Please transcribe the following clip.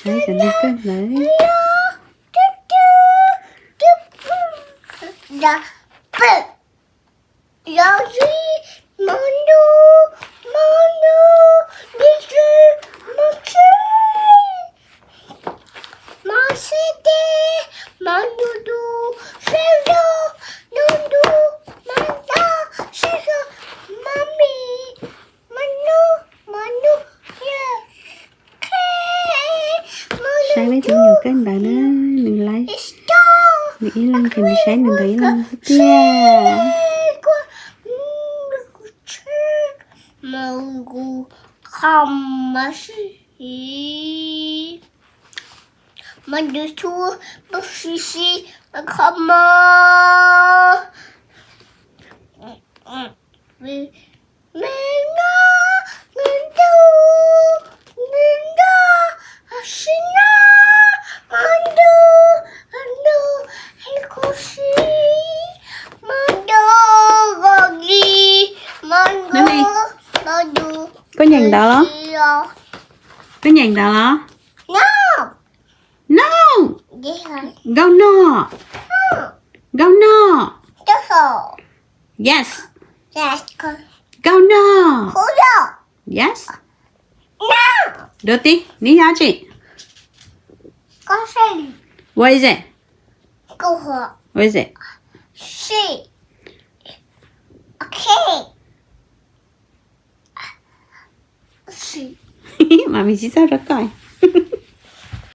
Sấy cho nó cân đấy. Sáng lấy tiếng nhiều cái bạn á, đừng lấy. Nghĩ lăng thì mình sáng đừng thấy lăng tia. Mango không mình được thua bác sĩ không vì có nhàng đó có nhàng đó no go no go no yes go no yes Dirty ní giá chị what is it what is it mà mình chỉ sao đó coi